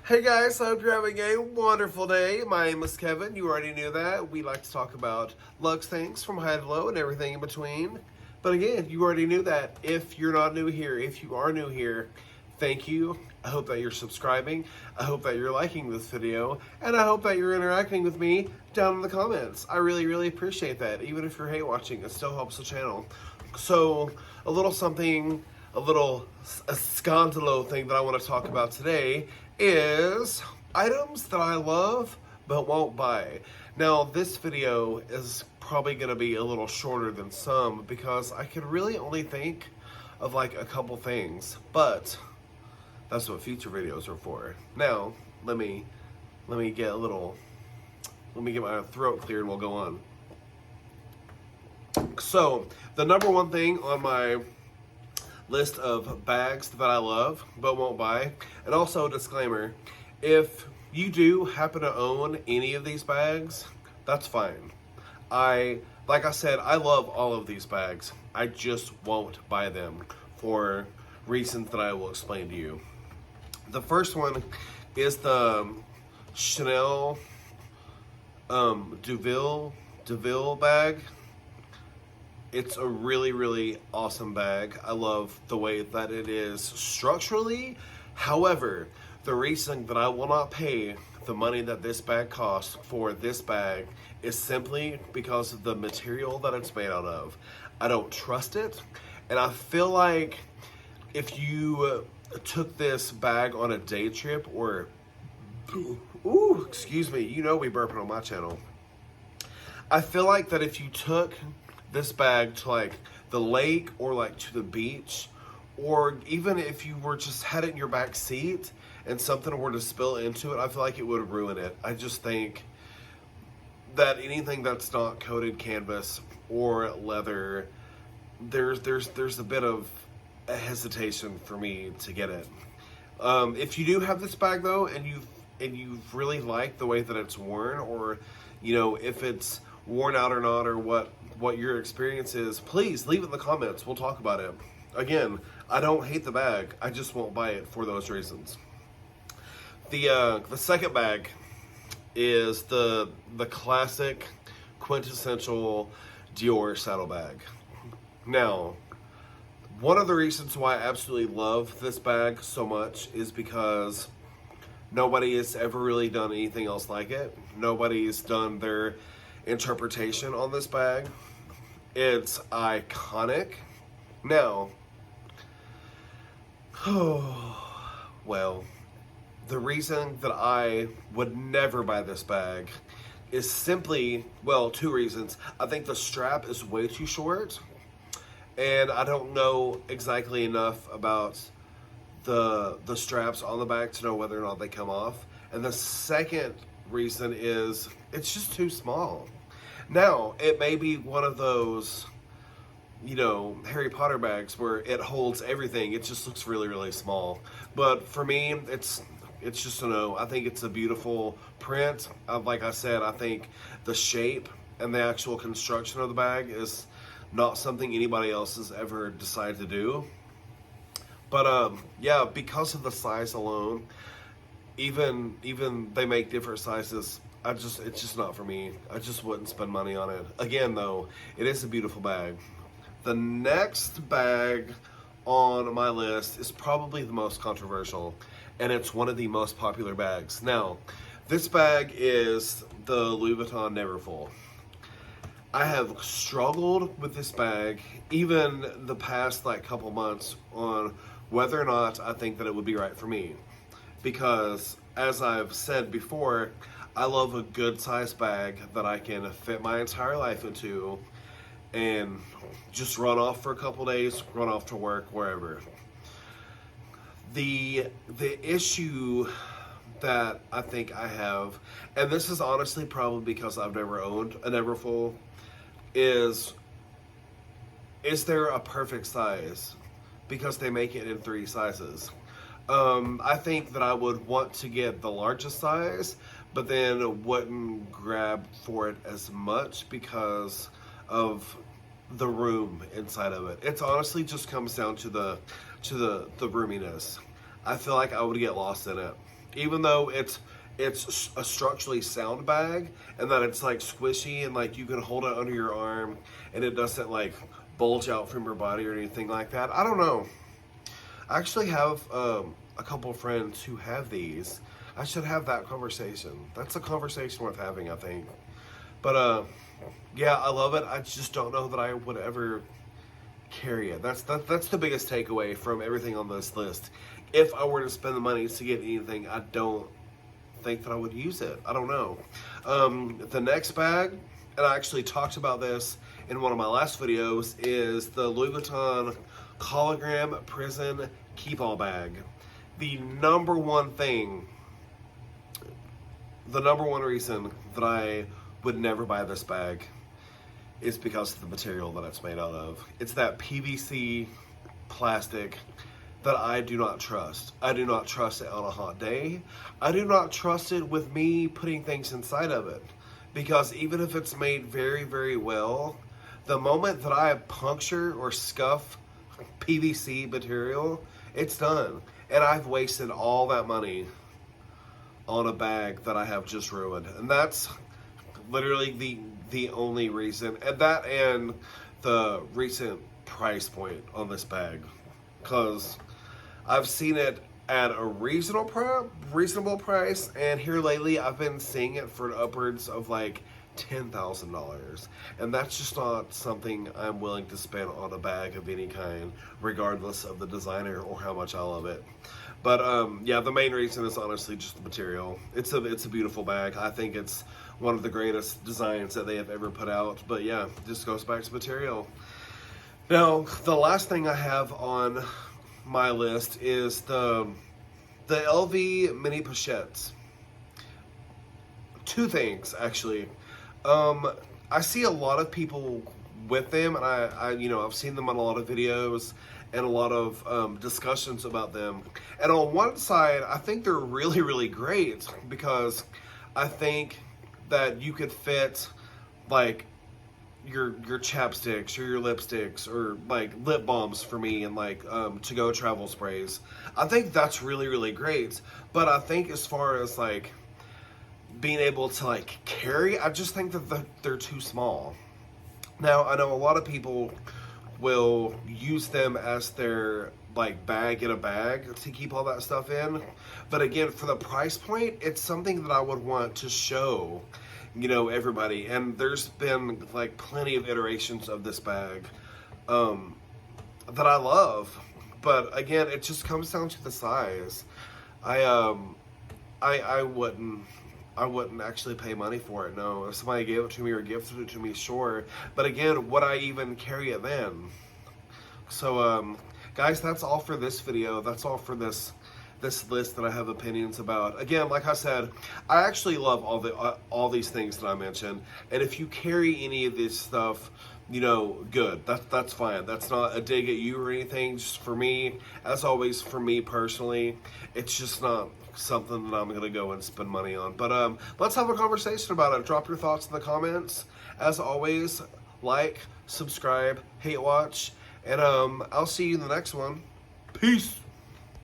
Hey guys, I hope you're having a wonderful day. My name is Kevin. You already knew that. We like to talk about Luxe things from high to low and everything in between. But again, you already knew that. If you're not new here, if you are new here, thank you. I hope that you're subscribing. I hope that you're liking this video. And I hope that you're interacting with me down in the comments. I really, really appreciate that. Even if you're hate watching, it still helps the channel. So, a little something, a scandalo thing that I want to talk about today is items that I love but won't buy. Now this video is probably going to be a little shorter than some because I can really only think of like a couple things, but that's what future videos are for. Now let me get my throat cleared and we'll go on. So the number one thing on my list of bags that I love but won't buy, and also a disclaimer, if you do happen to own any of these bags, that's fine. Like I said, I love all of these bags. I just won't buy them for reasons that I will explain to you. The first one is the Chanel Deauville bag. It's a really, really awesome bag. I love the way that it is structurally. However, the reason that I will not pay the money that this bag costs for this bag is simply because of the material that it's made out of. I don't trust it, and I feel like if you took this bag on a day trip or, ooh, excuse me, you know we burping on my channel. I feel like that if you took this bag to like the lake or like to the beach, or even if you were just had it in your back seat and something were to spill into it, I feel like it would ruin it. I just think that anything that's not coated canvas or leather, there's a bit of a hesitation for me to get it. If you do have this bag though, and you really like the way that it's worn, or you know if it's worn out or not, or what your experience is, please leave it in the comments. We'll talk about it. Again, I don't hate the bag. I just won't buy it for those reasons. The second bag is the classic quintessential Dior saddlebag. Now, one of the reasons why I absolutely love this bag so much is because nobody has ever really done anything else like it. Nobody's done their interpretation on this bag. It's iconic. Now, well, the reason that I would never buy this bag is simply, well, two reasons. I think the strap is way too short, and I don't know exactly enough about the straps on the bag to know whether or not they come off. And the second reason is it's just too small. Now, it may be one of those, you know, Harry Potter bags where it holds everything. It just looks really, really small. But for me, it's just a no. I think it's a beautiful print. Like I said, I think the shape and the actual construction of the bag is not something anybody else has ever decided to do. But yeah, because of the size alone, even they make different sizes, it's just not for me. I just wouldn't spend money on it. Again though, it is a beautiful bag. The next bag on my list is probably the most controversial, and it's one of the most popular bags. Now, this bag is the Louis Vuitton Neverfull. I have struggled with this bag even the past like couple months on whether or not I think that it would be right for me. Because as I've said before, I love a good sized bag that I can fit my entire life into and just run off for a couple days, run off to work, wherever. The issue that I think I have, and this is honestly probably because I've never owned a Neverfull, is there a perfect size? Because they make it in 3 sizes. I think that I would want to get the largest size, but then wouldn't grab for it as much because of the room inside of it. It's honestly just comes down to the roominess. I feel like I would get lost in it. even though it's a structurally sound bag, and that it's like squishy and like you can hold it under your arm and it doesn't like bulge out from your body or anything like that. I don't know. I actually have a couple of friends who have these. I should have that conversation. That's a conversation worth having, I think. But yeah, I love it. I just don't know that I would ever carry it. That's the biggest takeaway from everything on this list. If I were to spend the money to get anything, I don't think that I would use it. I don't know. The next bag, and I actually talked about this in one of my last videos, is the Louis Vuitton Hologram Prison Keep-All bag. The number one reason that I would never buy this bag is because of the material that it's made out of. It's that PVC plastic that I do not trust. I do not trust it on a hot day. I do not trust it with me putting things inside of it. Because even if it's made very, very well, the moment that I puncture or scuff PVC material, it's done. And I've wasted all that money on a bag that I have just ruined. And that's literally the only reason. And that and the recent price point on this bag. Because I've seen it at a reasonable price, and here lately I've been seeing it for upwards of like $10,000, and that's just not something I'm willing to spend on a bag of any kind, regardless of the designer or how much I love it. But yeah, the main reason is honestly just the material. It's a beautiful bag. I think it's one of the greatest designs that they have ever put out. But yeah, it just goes back to material. Now, the last thing I have on my list is the LV mini pochettes. Two things, actually. I see a lot of people with them, and I've seen them on a lot of videos and a lot of discussions about them. And on one side, I think they're really, really great, because I think that you could fit like your chapsticks or your lipsticks or like lip balms for me, and like to-go travel sprays. I think that's really, really great. But I think as far as like being able to like carry, I just think that they're too small. Now, I know a lot of people will use them as their like bag in a bag to keep all that stuff in. But again, for the price point, it's something that I would want to show, everybody. And there's been like plenty of iterations of this bag that I love. But again, it just comes down to the size. I wouldn't actually pay money for it, no. If somebody gave it to me or gifted it to me, sure. But again, would I even carry it then? So, guys, that's all for this video. That's all for this list that I have opinions about. Again, like I said, I actually love all these things that I mentioned. And if you carry any of this stuff, good. That's fine. That's not a dig at you or anything. Just for me, as always, for me personally, it's just not something that I'm going to go and spend money on. But let's have a conversation about it. Drop your thoughts in the comments. As always, like, subscribe, hate watch, and I'll see you in the next one. Peace.